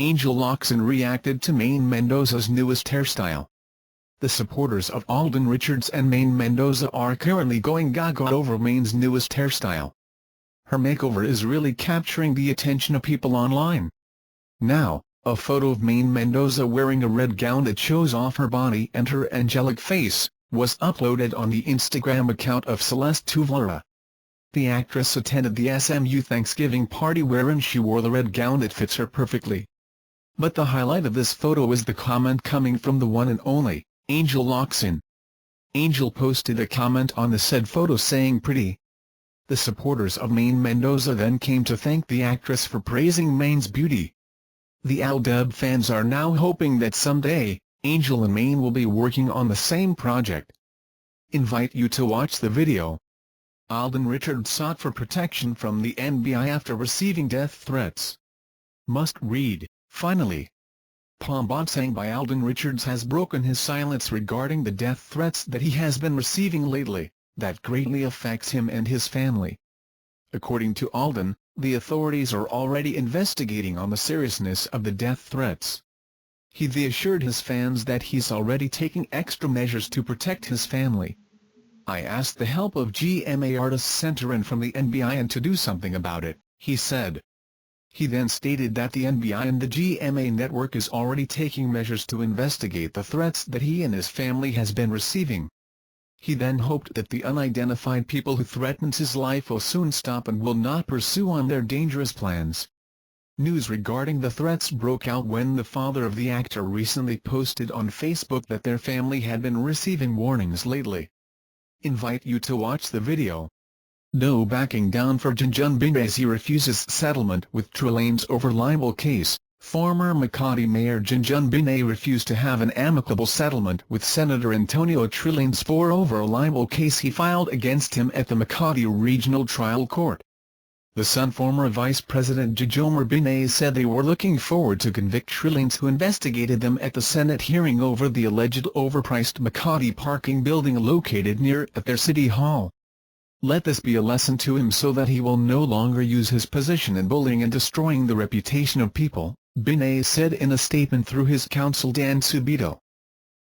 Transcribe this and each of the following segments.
Angel Locsin reacted to Maine Mendoza's newest hairstyle. The supporters of Alden Richards and Maine Mendoza are currently going gaga over Maine's newest hairstyle. Her makeover is really capturing the attention of people online. Now, a photo of Maine Mendoza wearing a red gown that shows off her body and her angelic face was uploaded on the Instagram account of Celeste Tuvlara. The actress attended the SMU Thanksgiving party wherein she wore the red gown that fits her perfectly. But the highlight of this photo is the comment coming from the one and only Angel Locsin. Angel posted a comment on the said photo saying "pretty." The supporters of Maine Mendoza then came to thank the actress for praising Maine's beauty. The AlDub fans are now hoping that someday, Angel and Maine will be working on the same project. Invite you to watch the video. Alden Richards sought for protection from the NBI after receiving death threats. Must read. Finally, Bombasang by Alden Richards has broken his silence regarding the death threats that he has been receiving lately, that greatly affects him and his family. According to Alden, the authorities are already investigating on the seriousness of the death threats. He assured his fans that he's already taking extra measures to protect his family. "I asked the help of GMA Artists Center and from the NBI and to do something about it," he said. He then stated that the NBI and the GMA network is already taking measures to investigate the threats that he and his family has been receiving. He then hoped that the unidentified people who threatened his life will soon stop and will not pursue on their dangerous plans. News regarding the threats broke out when the father of the actor recently posted on Facebook that their family had been receiving warnings lately. Invite you to watch the video. No backing down for Binay as he refuses settlement with Trillaine's over libel case. Former Makati Mayor Binay refused to have an amicable settlement with Senator Antonio Trillaine over a libel case he filed against him at the Makati Regional Trial Court. The Sun former Vice President Binay said they were looking forward to convict Trillaine, who investigated them at the Senate hearing over the alleged overpriced Makati parking building located near at their city hall. "Let this be a lesson to him so that he will no longer use his position in bullying and destroying the reputation of people," Binay said in a statement through his counsel Dan Subito.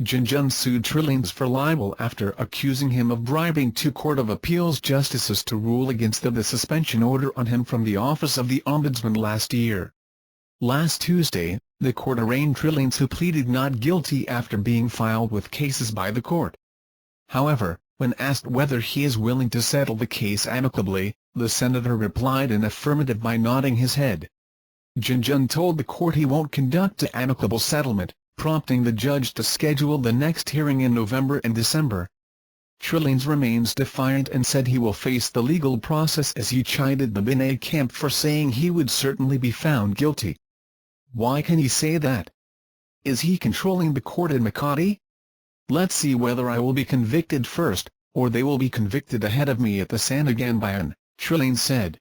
Sued Trillaine for libel after accusing him of bribing two Court of Appeals justices to rule against the suspension order on him from the office of the Ombudsman last year. Last Tuesday, the court arraigned Trillaine, who pleaded not guilty after being filed with cases by the court. However, when asked whether he is willing to settle the case amicably, the senator replied in affirmative by nodding his head. Told the court he won't conduct an amicable settlement, prompting the judge to schedule the next hearing in November and December. Trillaine remains defiant and said he will face the legal process as he chided the Binay camp for saying he would certainly be found guilty. Why can he say that? Is he controlling the court in Makati? "Let's see whether I will be convicted first, or they will be convicted ahead of me at the Sandigan Bayan," Trillaine said.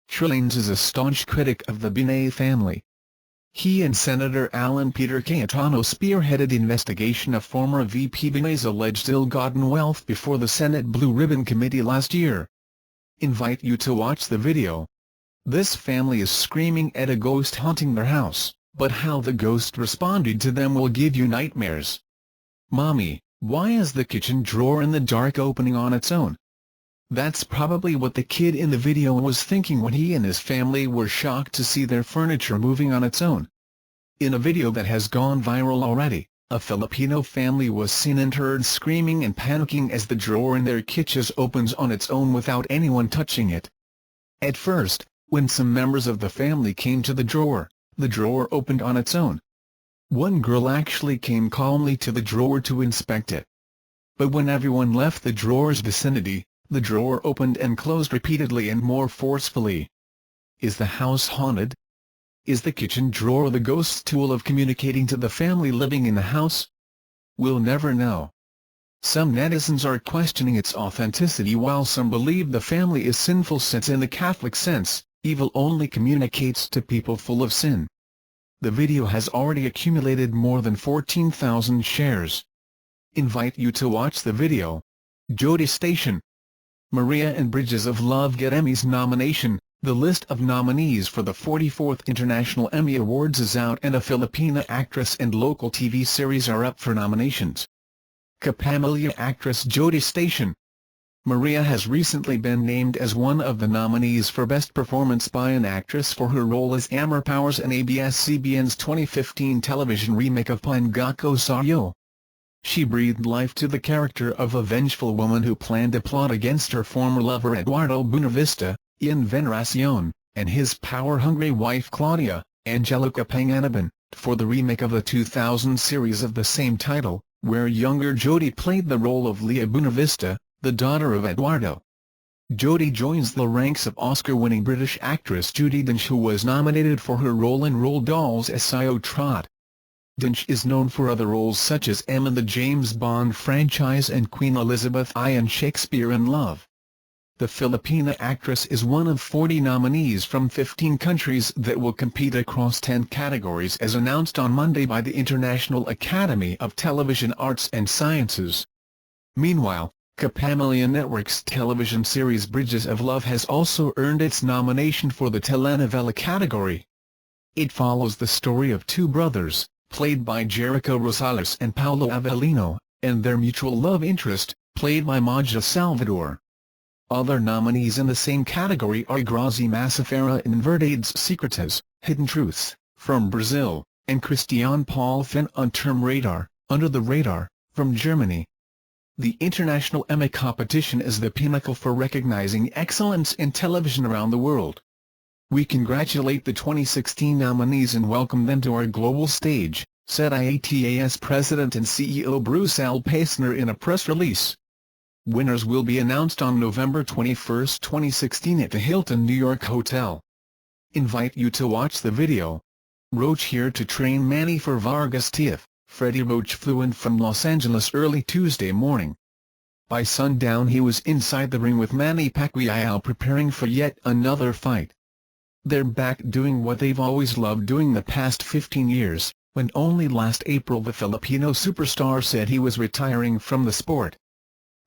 Trillaine is a staunch critic of the Binay family. He and Senator Alan Peter Cayetano spearheaded investigation of former VP Binay's alleged ill-gotten wealth before the Senate Blue Ribbon Committee last year. Invite you to watch the video. This family is screaming at a ghost haunting their house, but how the ghost responded to them will give you nightmares. "Mommy, why is the kitchen drawer in the dark opening on its own?" That's probably what the kid in the video was thinking when he and his family were shocked to see their furniture moving on its own. In a video that has gone viral already, a Filipino family was seen and heard screaming and panicking as the drawer in their kitchen opens on its own without anyone touching it. At first, when some members of the family came to the drawer opened on its own. One girl actually came calmly to the drawer to inspect it. But when everyone left the drawer's vicinity, the drawer opened and closed repeatedly and more forcefully. Is the house haunted? Is the kitchen drawer the ghost's tool of communicating to the family living in the house? We'll never know. Some netizens are questioning its authenticity, while some believe the family is sinful, since in the Catholic sense, evil only communicates to people full of sin. The video has already accumulated more than 14,000 shares. Invite you to watch the video. Jody Station. Maria and Bridges of Love get Emmy's nomination. The list of nominees for the 44th International Emmy Awards is out, and a Filipina actress and local TV series are up for nominations. Kapamilya actress Jody Station Maria has recently been named as one of the nominees for Best Performance by an Actress for her role as Amor Powers in ABS-CBN's 2015 television remake of Pangako Sa'yo. She breathed life to the character of a vengeful woman who planned a plot against her former lover Eduardo Buenavista, in Veneracion, and his power-hungry wife Claudia, Angelica Panganiban, for the remake of the 2000 series of the same title, where younger Jody played the role of Leah Buenavista, the daughter of Eduardo. Jody joins the ranks of Oscar-winning British actress Judi Dench, who was nominated for her role in Roald Dahl's S.I.O. Trot. Dench is known for other roles such as M in the James Bond franchise and Queen Elizabeth I in Shakespeare in Love. The Filipina actress is one of 40 nominees from 15 countries that will compete across 10 categories, as announced on Monday by the International Academy of Television Arts and Sciences. Meanwhile, Kapamilya Network's television series Bridges of Love has also earned its nomination for the telenovela category. It follows the story of two brothers, played by Jericho Rosales and Paulo Avellino, and their mutual love interest, played by Maja Salvador. Other nominees in the same category are Grazi Massafera in Verdades Secretas, Hidden Truths, from Brazil, and Christian Paul Finn on Term Radar, Under the Radar, from Germany. The International Emmy competition is the pinnacle for recognizing excellence in television around the world. We congratulate the 2016 nominees and welcome them to our global stage, said IATA's President and CEO Bruce Alpacner in a press release. Winners will be announced on November 21, 2016 at the Hilton New York Hotel. Invite you to watch the video. Roach here to train Manny for Vargas TIFF. Freddie Roach flew in from Los Angeles early Tuesday morning. By sundown he was inside the ring with Manny Pacquiao preparing for yet another fight. They're back doing what they've always loved doing the past 15 years, when only last April the Filipino superstar said he was retiring from the sport.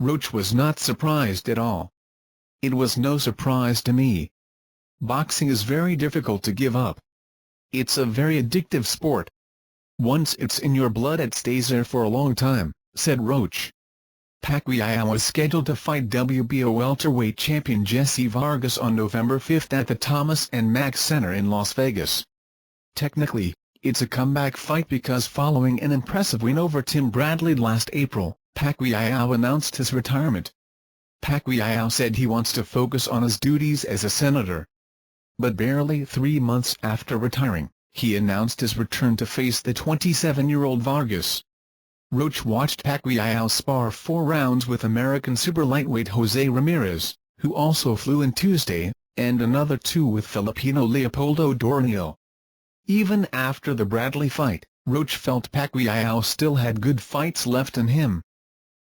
Roach was not surprised at all. It was no surprise to me. Boxing is very difficult to give up. It's a very addictive sport. Once it's in your blood it stays there for a long time, said Roach. Pacquiao was scheduled to fight WBO welterweight champion Jesse Vargas on November 5 at the Thomas & Mack Center in Las Vegas. Technically, it's a comeback fight because following an impressive win over Tim Bradley last April, Pacquiao announced his retirement. Pacquiao said he wants to focus on his duties as a senator. But barely 3 months after retiring, he announced his return to face the 27-year-old Vargas. Roach watched Pacquiao spar 4 rounds with American super-lightweight Jose Ramirez, who also flew in Tuesday, and another 2 with Filipino Leopoldo Dornio. Even after the Bradley fight, Roach felt Pacquiao still had good fights left in him.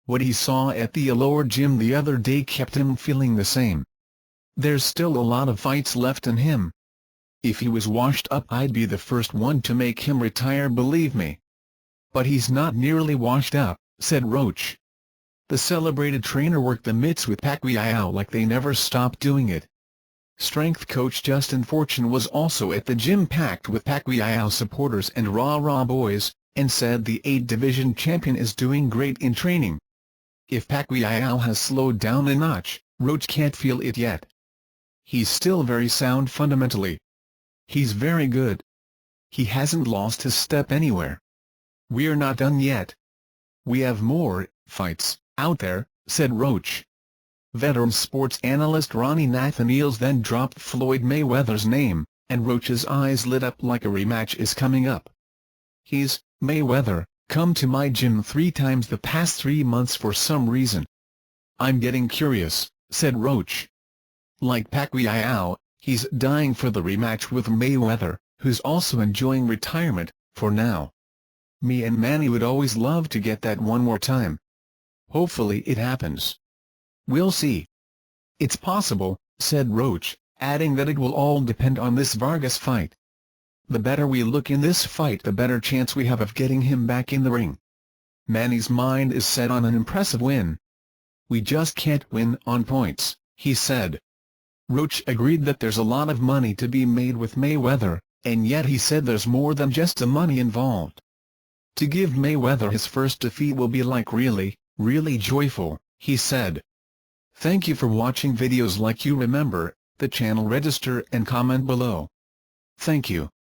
What he saw at the Allure gym the other day kept him feeling the same. There's still a lot of fights left in him. If he was washed up I'd be the first one to make him retire, believe me. But he's not nearly washed up, said Roach. The celebrated trainer worked the mitts with Pacquiao like they never stopped doing it. Strength coach Justin Fortune was also at the gym packed with Pacquiao supporters and rah-rah boys, and said the 8-division champion is doing great in training. If Pacquiao has slowed down a notch, Roach can't feel it yet. He's still very sound fundamentally. He's very good. He hasn't lost his step anywhere. We're not done yet. We have more fights out there, said Roach. Veteran sports analyst Ronnie Nathaniels then dropped Floyd Mayweather's name, and Roach's eyes lit up like a rematch is coming up. He's, Mayweather, come to my gym 3 times the past 3 months for some reason. I'm getting curious, said Roach. Like Pacquiao, he's dying for the rematch with Mayweather, who's also enjoying retirement, for now. Me and Manny would always love to get that one more time. Hopefully it happens. We'll see. It's possible, said Roach, adding that it will all depend on this Vargas fight. The better we look in this fight the better chance we have of getting him back in the ring. Manny's mind is set on an impressive win. We just can't win on points, he said. Roach agreed that there's a lot of money to be made with Mayweather, and yet he said there's more than just the money involved. To give Mayweather his first defeat will be like really, really joyful, he said. Thank you for watching videos like you. Remember, the channel, register and comment below. Thank you.